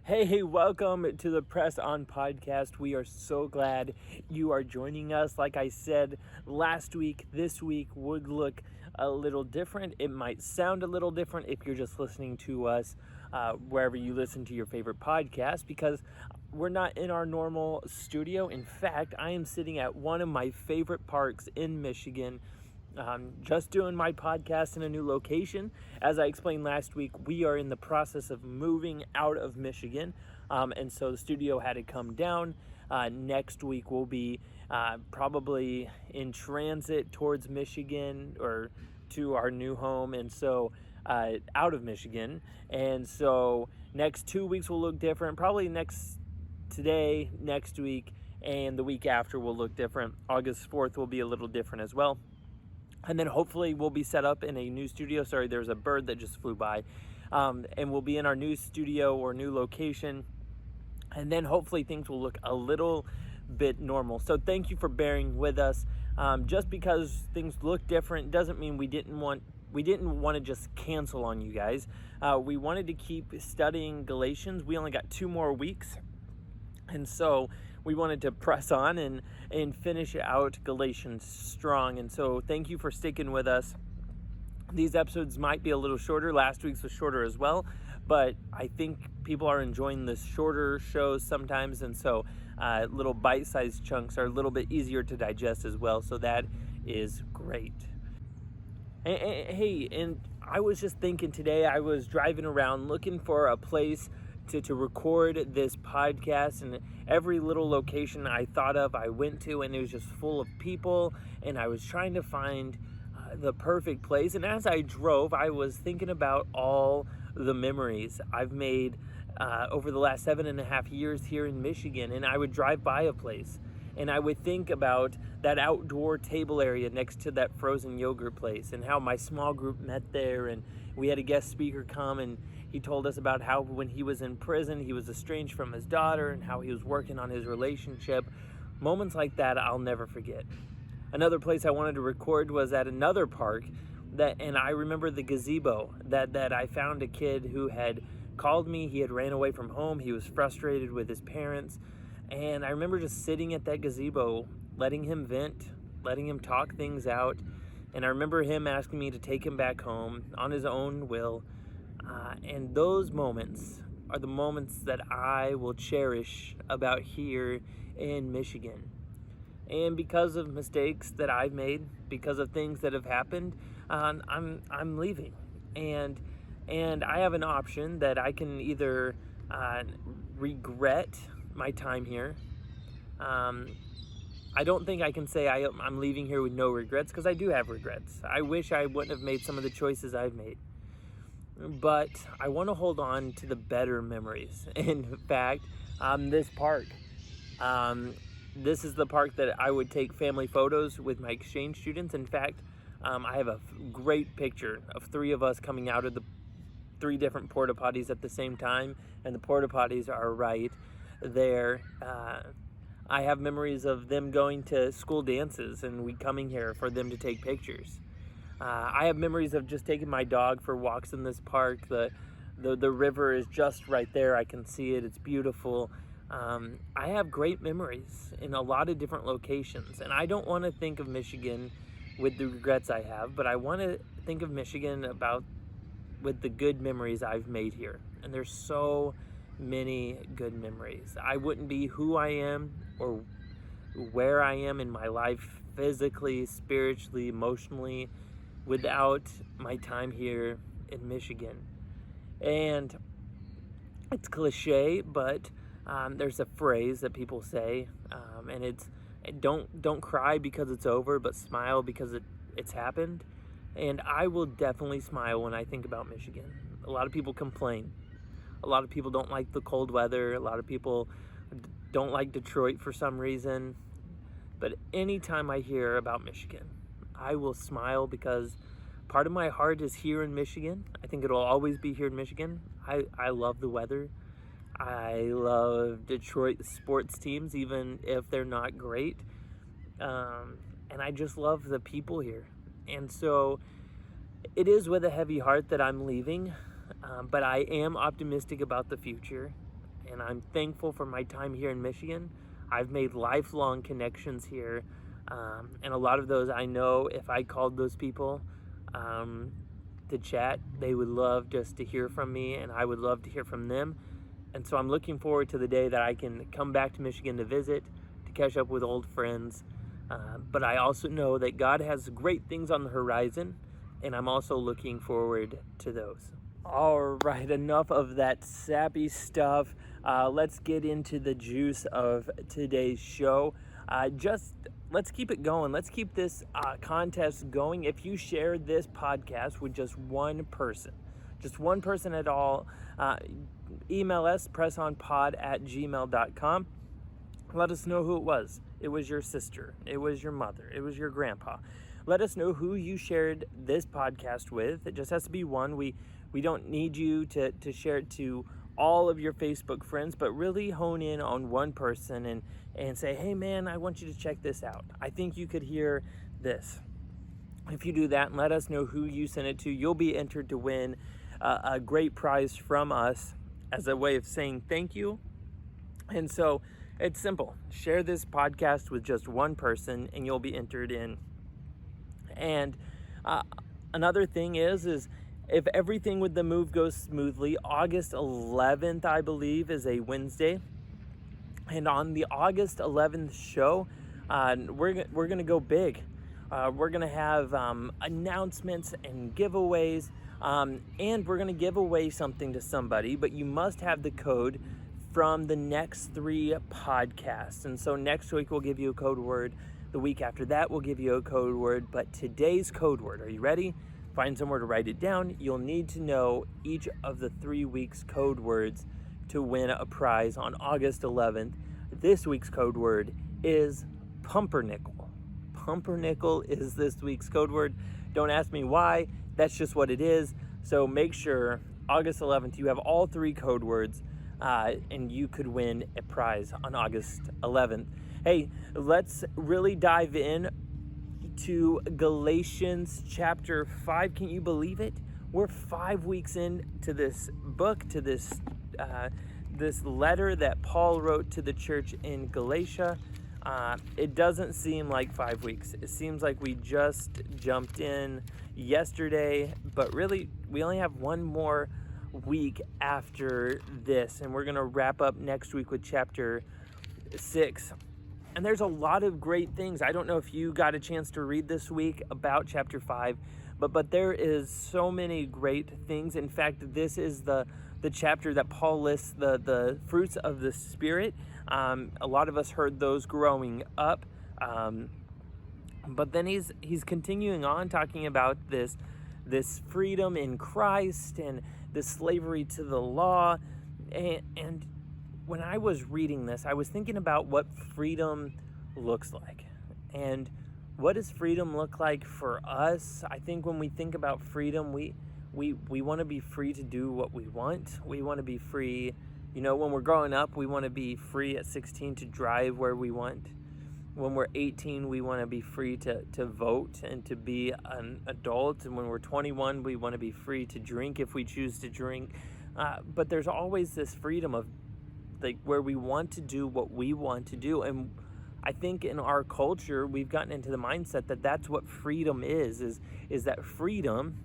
Hey, welcome to the Press On podcast. We are so glad you are joining us. Like I said last week, this week would look a little different. It might sound a little different if you're just listening to us wherever you listen to your favorite podcast, because we're not in our normal studio. In fact, I am sitting at one of my favorite parks in Michigan, just doing my podcast in a new location. As I explained last week, we are in the process of moving out of Michigan, and so the studio had to come down. Next week we'll be probably in transit towards Michigan or to our new home, and so out of Michigan. And so next 2 weeks will look different. Probably next week, and the week after will look different. August 4th will be a little different as well. And then hopefully we'll be set up in a new studio. Sorry, there's a bird that just flew by. And we'll be in our new studio or new location. And then hopefully things will look a little bit normal. So thank you for bearing with us. Just because things look different doesn't mean we didn't want to just cancel on you guys. We wanted to keep studying Galatians. We only got 2 more weeks. And so we wanted to press on and finish out Galatians strong. And so thank you for sticking with us. These episodes might be a little shorter. Last week's was shorter as well, but I think people are enjoying the shorter shows sometimes. And so little bite-sized chunks are a little bit easier to digest as well. So that is great. Hey, and I was just thinking today, I was driving around looking for a place to record this podcast, and every little location I thought of, I went to, and it was just full of people, and I was trying to find the perfect place. And as I drove, I was thinking about all the memories I've made over the last 7.5 years here in Michigan. And I would drive by a place, and I would think about that outdoor table area next to that frozen yogurt place, and how my small group met there, and we had a guest speaker come, and he told us about how when he was in prison, he was estranged from his daughter, and how he was working on his relationship. Moments like that I'll never forget. Another place I wanted to record was at another park, and I remember the gazebo that I found a kid who had called me. He had ran away from home. He was frustrated with his parents. And I remember just sitting at that gazebo, letting him vent, letting him talk things out. And I remember him asking me to take him back home on his own will. And those moments are the moments that I will cherish about here in Michigan. And because of mistakes that I've made, because of things that have happened, I'm leaving. And I have an option that I can either regret my time here. I don't think I can say I'm leaving here with no regrets, because I do have regrets. I wish I wouldn't have made some of the choices I've made. But I want to hold on to the better memories. In fact, this park. This is the park that I would take family photos with my exchange students. In fact, I have a great picture of 3 of us coming out of the 3 different porta potties at the same time, and the porta potties are right there. I have memories of them going to school dances and we coming here for them to take pictures. I have memories of just taking my dog for walks in this park. The river is just right there. I can see it. It's beautiful. I have great memories in a lot of different locations, and I don't want to think of Michigan with the regrets I have, but I want to think of Michigan with the good memories I've made here. And there's so many good memories. I wouldn't be who I am or where I am in my life, physically, spiritually, emotionally, without my time here in Michigan. And it's cliche, but there's a phrase that people say, and it's don't cry because it's over, but smile because it's happened. And I will definitely smile when I think about Michigan. A lot of people complain. A lot of people don't like the cold weather. A lot of people don't like Detroit for some reason. But anytime I hear about Michigan, I will smile, because part of my heart is here in Michigan. I think it'll always be here in Michigan. I love the weather. I love Detroit sports teams, even if they're not great. And I just love the people here. And so it is with a heavy heart that I'm leaving, but I am optimistic about the future. and I'm thankful for my time here in Michigan. I've made lifelong connections here, and a lot of those I know if I called those people to chat, they would love just to hear from me, and I would love to hear from them. And so I'm looking forward to the day that I can come back to Michigan to visit, to catch up with old friends. But I also know that God has great things on the horizon, and I'm also looking forward to those. All right, enough of that sappy stuff. Let's get into the juice of today's show. Let's keep it going. Let's keep this contest going. If you share this podcast with just one person at all, email us, pressonpod@gmail.com. Let us know who it was. It was your sister. It was your mother. It was your grandpa. Let us know who you shared this podcast with. It just has to be one. We don't need you to share it to all of your Facebook friends, but really hone in on one person and say, hey man, I want you to check this out. I think you could hear this. If you do that and let us know who you sent it to, you'll be entered to win a great prize from us as a way of saying thank you. And so it's simple. Share this podcast with just one person and you'll be entered in. And another thing is if everything with the move goes smoothly, August 11th, I believe, is a Wednesday. And on the August 11th show, we're going to go big. We're going to have announcements and giveaways. And we're going to give away something to somebody, but you must have the code from the next 3 podcasts. And so next week we'll give you a code word. The week after that we'll give you a code word. But today's code word, are you ready? Find somewhere to write it down. You'll need to know each of the 3 weeks' code words to win a prize on August 11th. This week's code word is pumpernickel. Pumpernickel is this week's code word. Don't ask me why. That's just what it is. So make sure August 11th you have all 3 code words, and you could win a prize on August 11th. Hey, let's really dive in to Galatians chapter 5. Can you believe it? We're 5 weeks into this book, to this letter that Paul wrote to the church in Galatia. It doesn't seem like 5 weeks. It seems like we just jumped in yesterday, but really we only have one more week after this, and we're going to wrap up next week with chapter 6. And there's a lot of great things. I don't know if you got a chance to read this week about chapter 5, but there is so many great things. In fact, this is the chapter that Paul lists the fruits of the Spirit. A lot of us heard those growing up. But then he's continuing on talking about this freedom in Christ and this slavery to the law. And when I was reading this, I was thinking about what freedom looks like. And what does freedom look like for us? I think when we think about freedom, we want to be free to do what we want. We want to be free. You know, when we're growing up, we want to be free at 16 to drive where we want. When we're 18, we want to be free to vote and to be an adult. And when we're 21, we want to be free to drink if we choose to drink. But there's always this freedom of like where we want to do what we want to do. And I think in our culture, we've gotten into the mindset that that's what freedom is that freedom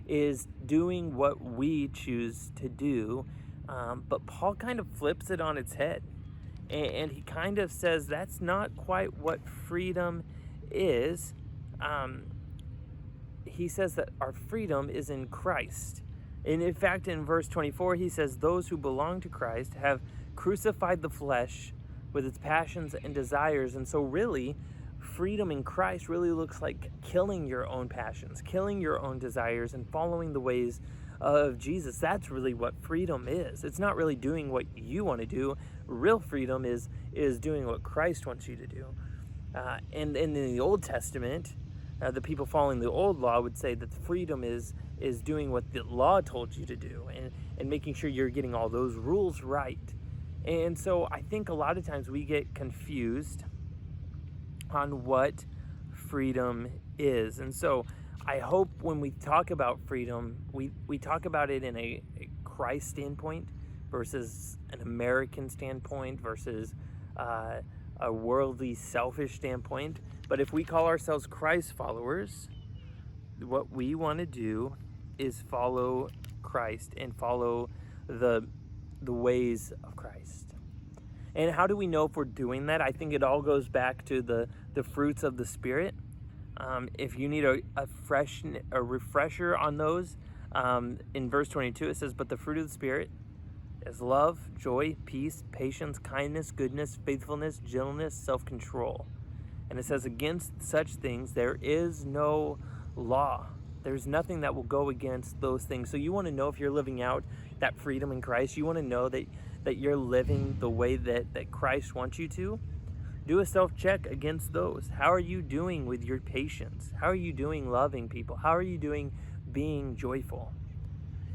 is doing what we choose to do. But Paul kind of flips it on its head. And he kind of says that's not quite what freedom is. He says that our freedom is in Christ. And in fact, in verse 24, he says, those who belong to Christ have crucified the flesh with its passions and desires. And so really, freedom in Christ really looks like killing your own passions, killing your own desires, and following the ways of Jesus. That's really what freedom is. It's not really doing what you want to do. Real freedom is doing what Christ wants you to do. And in the Old Testament, the people following the old law would say that freedom is doing what the law told you to do and making sure you're getting all those rules right. And so I think a lot of times we get confused on what freedom is. And so I hope when we talk about freedom, we talk about it in a Christ standpoint. versus an American standpoint versus a worldly, selfish standpoint. But if we call ourselves Christ followers, what we want to do is follow Christ and follow the ways of Christ. And how do we know if we're doing that? I think it all goes back to the fruits of the Spirit. If you need a refresher on those, in verse 22 it says, "But the fruit of the Spirit is love, joy, peace, patience, kindness, goodness, faithfulness, gentleness, self-control." And it says, "Against such things there is no law." There's nothing that will go against those things. So you want to know if you're living out that freedom in Christ. You want to know that you're living the way that Christ wants you to. Do a self-check against those. How are you doing with your patience? How are you doing loving people? How are you doing being joyful?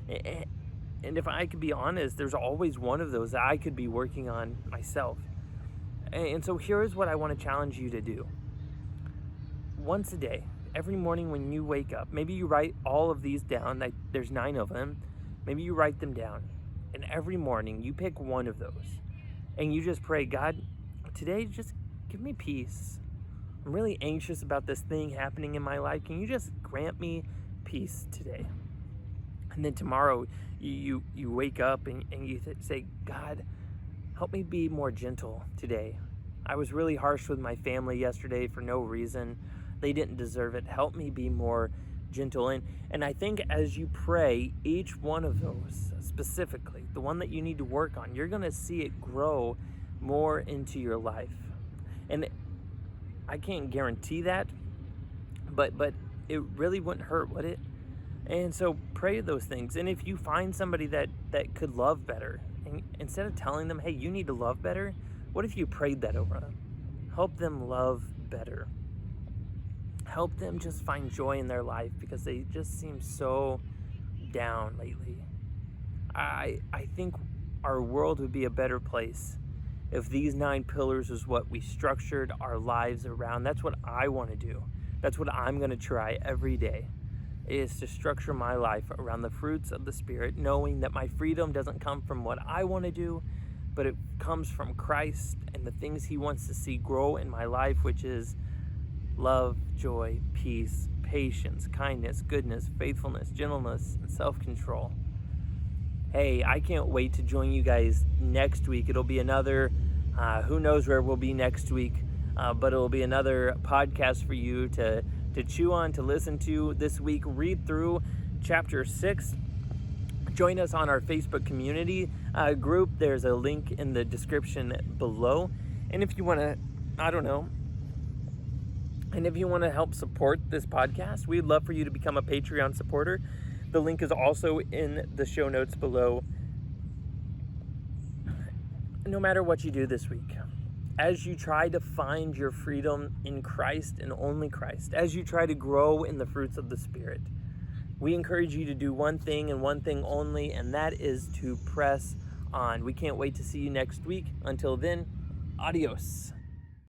And if I could be honest, there's always one of those that I could be working on myself. And so here's what I want to challenge you to do. Once a day, every morning when you wake up, maybe you write all of these down. There's 9 of them. Maybe you write them down. And every morning you pick one of those. And you just pray, "God, today just give me peace. I'm really anxious about this thing happening in my life. Can you just grant me peace today?" And then tomorrow you wake up and you say, "God, help me be more gentle today. I was really harsh with my family yesterday for no reason. They didn't deserve it. Help me be more gentle." And I think as you pray each one of those specifically, the one that you need to work on, you're going to see it grow more into your life. And I can't guarantee that, but it really wouldn't hurt, would it? And so pray those things. And if you find somebody that could love better, and instead of telling them, "Hey, you need to love better," what if you prayed that over them? Help them love better. Help them just find joy in their life because they just seem so down lately. I think our world would be a better place if these 9 pillars is what we structured our lives around. That's what I want to do. That's what I'm going to try every day, is to structure my life around the fruits of the Spirit, knowing that my freedom doesn't come from what I want to do, but it comes from Christ and the things He wants to see grow in my life, which is love, joy, peace, patience, kindness, goodness, faithfulness, gentleness, and self-control. Hey, I can't wait to join you guys next week. It'll be another, who knows where we'll be next week, but it'll be another podcast for you to chew on, to listen to this week. Read through chapter 6. Join us on our Facebook community group. There's a link in the description below. And if you want to, if you want to help support this podcast, we'd love for you to become a Patreon supporter. The link is also in the show notes below. No matter what you do this week, as you try to find your freedom in Christ and only Christ, as you try to grow in the fruits of the Spirit, we encourage you to do one thing and one thing only, and that is to press on. We can't wait to see you next week. Until then, adios.